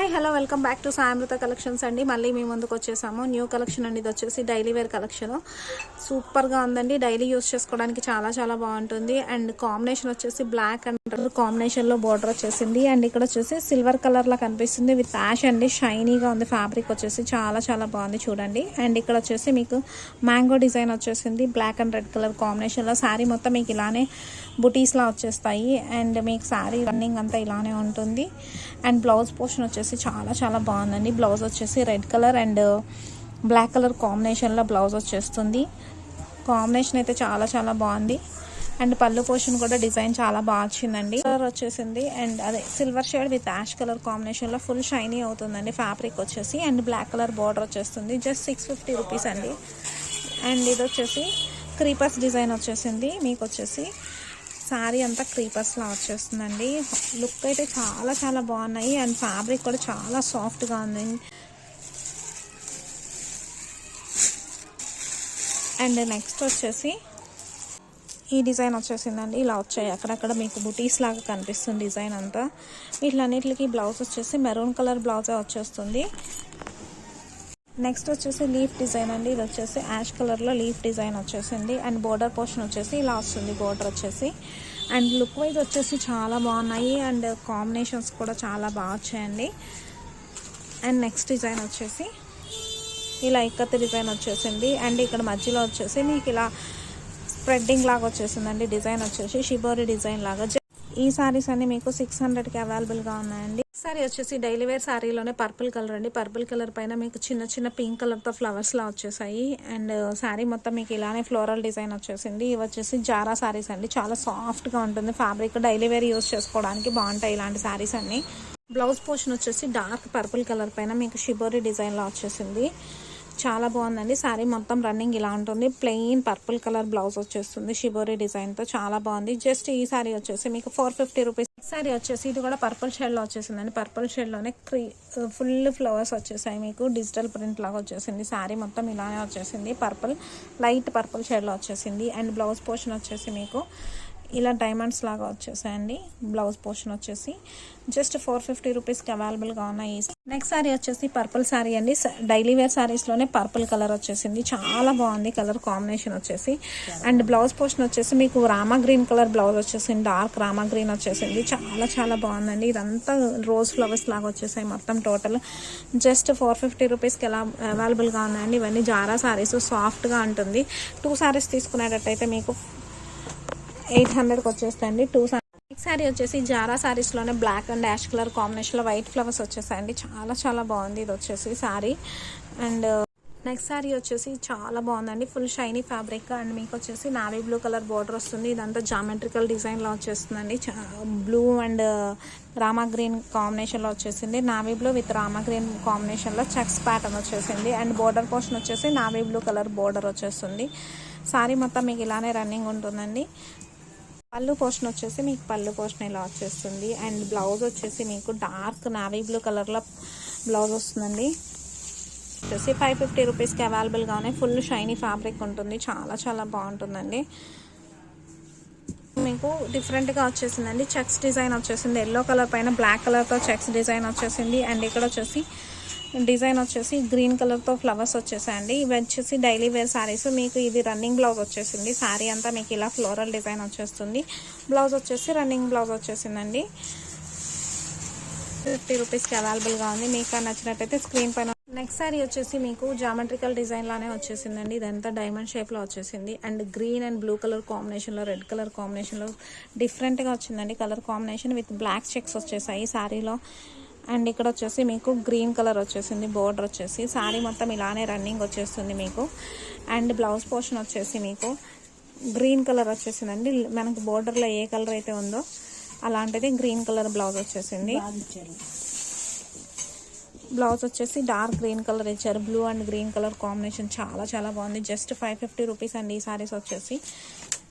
Hi hello welcome back to Saiamrutha collections అండి. మళ్ళీ మీ ముందుకు వచ్చేసాము. న్యూ కలెక్షన్ అండి. ఇది వచ్చేసి డైలీ వేర్ కలెక్షన్. సూపర్గా ఉందండి. డైలీ యూస్ చేసుకోవడానికి చాలా చాలా బాగుంటుంది. అండ్ కాంబినేషన్ వచ్చేసి బ్లాక్ అండ్ కాంబినేషన్లో బోర్డర్ వచ్చేసింది. అండ్ ఇక్కడ వచ్చేసి సిల్వర్ కలర్లో కనిపిస్తుంది విత్ యాష్ అండి. షైనీగా ఉంది. ఫ్యాబ్రిక్ వచ్చేసి చాలా చాలా బాగుంది చూడండి. అండ్ ఇక్కడ వచ్చేసి మీకు మ్యాంగో డిజైన్ వచ్చేసింది బ్లాక్ అండ్ రెడ్ కలర్ కాంబినేషన్లో. శారీ మొత్తం మీకు ఇలానే బుటీస్లా వచ్చేస్తాయి. అండ్ మీకు శారీ రన్నింగ్ అంతా ఇలానే ఉంటుంది. అండ్ బ్లౌజ్ పోర్షన్ వచ్చేసి చాలా చాలా బాగుందండి. బ్లౌజ్ వచ్చేసి red colour and black colour కాంబినేషన్లో బ్లౌజ్ వచ్చేస్తుంది. కాంబినేషన్ అయితే చాలా చాలా బాగుంది. అండ్ పళ్ళు పోర్షన్ కూడా డిజైన్ చాలా బాగా వచ్చిందండి. కలర్ వచ్చేసింది అండ్ అదే silver shade with ash colour కాంబినేషన్లో ఫుల్ షైనీ అవుతుందండి ఫ్యాబ్రిక్ వచ్చేసి. అండ్ బ్లాక్ కలర్ బార్డర్ వచ్చేస్తుంది. జస్ట్ 650 రూపీస్ అండి. అండ్ ఇది వచ్చేసి క్రీపర్స్ డిజైన్ వచ్చేసింది. మీకు వచ్చేసి శారీ అంతా క్రీపర్స్లా వచ్చేస్తుందండి. లుక్ అయితే చాలా చాలా బాగున్నాయి. అండ్ ఫ్యాబ్రిక్ కూడా చాలా సాఫ్ట్గా ఉంది. అండ్ నెక్స్ట్ వచ్చేసి ఈ డిజైన్ వచ్చేసిందండి. ఇలా వచ్చాయి అక్కడక్కడ మీకు బుటీస్ లాగా కనిపిస్తుంది డిజైన్ అంతా. వీటిలన్నిటికి బ్లౌజ్ వచ్చేసి మెరూన్ కలర్ బ్లౌజే వచ్చేస్తుంది. నెక్స్ట్ వచ్చేసి లీఫ్ డిజైన్ అండి. ఇది వచ్చేసి యాష్ కలర్లో లీఫ్ డిజైన్ వచ్చేసింది. అండ్ బోర్డర్ పోర్షన్ వచ్చేసి ఇలా వస్తుంది బోర్డర్ వచ్చేసి. అండ్ లుక్ వైజ్ వచ్చేసి చాలా బాగున్నాయి. అండ్ కాంబినేషన్స్ కూడా చాలా బాగా వచ్చాయండి. అండ్ నెక్స్ట్ డిజైన్ వచ్చేసి ఇలా ఇక్కత్ డిజైన్ వచ్చేసింది. అండ్ ఇక్కడ మధ్యలో వచ్చేసి మీకు ఇలా స్ప్రెడ్డింగ్ లాగా వచ్చేసిందండి. డిజైన్ వచ్చేసి షిబోరి డిజైన్ లాగా. ఈ సారీస్ అన్ని మీకు 600కి అవైలబుల్గా ఉన్నాయండి. సారీ వచ్చేసి డైలీ వేర్ శారీలోనే పర్పుల్ కలర్ అండి. పర్పుల్ కలర్ పైన మీకు చిన్న చిన్న పింక్ కలర్తో ఫ్లవర్స్ లా వచ్చేసాయి. అండ్ శారీ మొత్తం మీకు ఇలానే ఫ్లోరల్ డిజైన్ వచ్చేసింది. ఇవి వచ్చేసి జారా శారీస్ అండి. చాలా సాఫ్ట్గా ఉంటుంది ఫ్యాబ్రిక్. డైలీ వేర్ యూస్ చేసుకోవడానికి బాగుంటాయి ఇలాంటి శారీస్ అన్ని. బ్లౌజ్ పోర్షన్ వచ్చేసి డార్క్ పర్పుల్ కలర్ పైన మీకు షిబోరి డిజైన్లో వచ్చేసింది. చాలా బాగుందండి. శారీ మొత్తం రన్నింగ్ ఇలా ఉంటుంది. ప్లెయిన్ పర్పుల్ కలర్ బ్లౌజ్ వచ్చేస్తుంది షిబోరి డిజైన్తో. చాలా బాగుంది. జస్ట్ ఈ శారీ వచ్చేసి మీకు 450 రూపీస్. శారీ వచ్చేసి ఇది కూడా పర్పుల్ షేడ్లో వచ్చేసిందండి. పర్పుల్ షేడ్లోనే ఫుల్ ఫ్లవర్స్ వచ్చేసాయి. మీకు డిజిటల్ ప్రింట్ లాగా వచ్చేసింది. శారీ మొత్తం ఇలానే వచ్చేసింది. లైట్ పర్పుల్ షేడ్లో వచ్చేసింది. అండ్ బ్లౌజ్ పోర్షన్ వచ్చేసి మీకు ఇలా డైమండ్స్ లాగా వచ్చేసాయండి. బ్లౌజ్ పోర్షన్ వచ్చేసి జస్ట్ 450 రూపీస్కి అవైలబుల్గా ఉన్నాయి. నెక్స్ట్ శారీ వచ్చేసి పర్పుల్ శారీ అండి. డైలీ వేర్ శారీస్లోనే పర్పుల్ కలర్ వచ్చేసింది. చాలా బాగుంది కలర్ కాంబినేషన్ వచ్చేసి. అండ్ బ్లౌజ్ పోర్షన్ వచ్చేసి మీకు రామా గ్రీన్ కలర్ బ్లౌజ్ వచ్చేసింది. డార్క్ రామా గ్రీన్ వచ్చేసింది. చాలా చాలా బాగుందండి. ఇదంతా రోజ్ ఫ్లవర్స్ లాగా వచ్చేసాయి మొత్తం టోటల్. జస్ట్ 450 రూపీస్కి ఎలా అవైలబుల్గా ఉన్నాయండి. ఇవన్నీ జారా శారీస్. సాఫ్ట్గా ఉంటుంది. 2 శారీస్ తీసుకునేటట్టయితే మీకు 800కి వచ్చేస్తాయండి 2 శారీ. నెక్స్ట్ శారీ వచ్చేసి జారా శారీస్లోనే బ్లాక్ అండ్ యాష్ కలర్ కాంబినేషన్లో వైట్ ఫ్లవర్స్ వచ్చేసాయండి. చాలా చాలా బాగుంది ఇది వచ్చేసి శారీ. అండ్ నెక్స్ట్ శారీ వచ్చేసి చాలా బాగుందండి. Full shiny fabric. అండ్ మీకు వచ్చేసి నావీ బ్లూ కలర్ బార్డర్ వస్తుంది. ఇదంతా జామెట్రికల్ డిజైన్లో వచ్చేస్తుందండి. బ్లూ అండ్ రామా గ్రీన్ కాంబినేషన్లో వచ్చేసింది. Navy blue with Rama green కాంబినేషన్లో చెక్స్ ప్యాటర్న్ వచ్చేసింది. అండ్ బోర్డర్ పోర్షన్ వచ్చేసి నావీ బ్లూ కలర్ బోర్డర్ వచ్చేస్తుంది. శారీ మొత్తం మీకు ఇలానే రన్నింగ్ ఉంటుందండి. పళ్ళు పోర్షన్ వచ్చేసి మీకు పళ్ళు పోర్షన్ ఇలా వచ్చేస్తుంది. అండ్ బ్లౌజ్ వచ్చేసి మీకు డార్క్ నావీ బ్లూ కలర్లో బ్లౌజ్ వస్తుందండి. వచ్చేసి 550 రూపీస్కి అవైలబుల్గా ఉన్నాయి. ఫుల్ షైనీ ఫ్యాబ్రిక్ ఉంటుంది. చాలా చాలా బాగుంటుందండి. మీకు డిఫరెంట్గా వచ్చేసిందండి. చెక్స్ డిజైన్ వచ్చేసింది. ఎల్లో కలర్ పైన బ్లాక్ కలర్తో చెక్స్ డిజైన్ వచ్చేసింది. అండ్ ఇక్కడ వచ్చేసి డిజైన్ వచ్చేసి గ్రీన్ కలర్తో ఫ్లవర్స్ వచ్చేసాయండి. ఇవి వచ్చేసి డైలీ వేర్ శారీస్. మీకు ఇది రన్నింగ్ బ్లౌజ్ వచ్చేసింది. శారీ అంతా మీకు ఇలా ఫ్లోరల్ డిజైన్ వచ్చేస్తుంది. బ్లౌజ్ వచ్చేసి రన్నింగ్ బ్లౌజ్ వచ్చేసిందండి. 50 రూపీస్కి అవైలబుల్గా ఉంది. మీకు నచ్చినట్టయితే స్క్రీన్ పైన. నెక్స్ట్ శారీ వచ్చేసి మీకు జామెట్రికల్ డిజైన్ లానే వచ్చేసిందండి. ఇదంతా డైమండ్ షేప్లో వచ్చేసింది. And green and blue colour కాంబినేషన్లో రెడ్ కలర్ కాంబినేషన్లో డిఫరెంట్గా వచ్చిందండి colour combination. With black checks వచ్చేసాయి శారీలో. అండ్ ఇక్కడ వచ్చేసి మీకు గ్రీన్ కలర్ వచ్చేసింది బోర్డర్ వచ్చేసి. శారీ మొత్తం ఇలానే రన్నింగ్ వచ్చేస్తుంది మీకు. అండ్ బ్లౌజ్ పోర్షన్ వచ్చేసి మీకు గ్రీన్ కలర్ వచ్చేసిందండి. మనకు బోర్డర్లో ఏ కలర్ అయితే ఉందో అలాంటిది గ్రీన్ కలర్ బ్లౌజ్ వచ్చేసింది. బ్లౌజ్ వచ్చేసి డార్క్ గ్రీన్ కలర్ ఇచ్చారు. Blue and green colour combination చాలా చాలా బాగుంది. జస్ట్ 550 రూపీస్ అండి ఈ సారీస్ వచ్చేసి.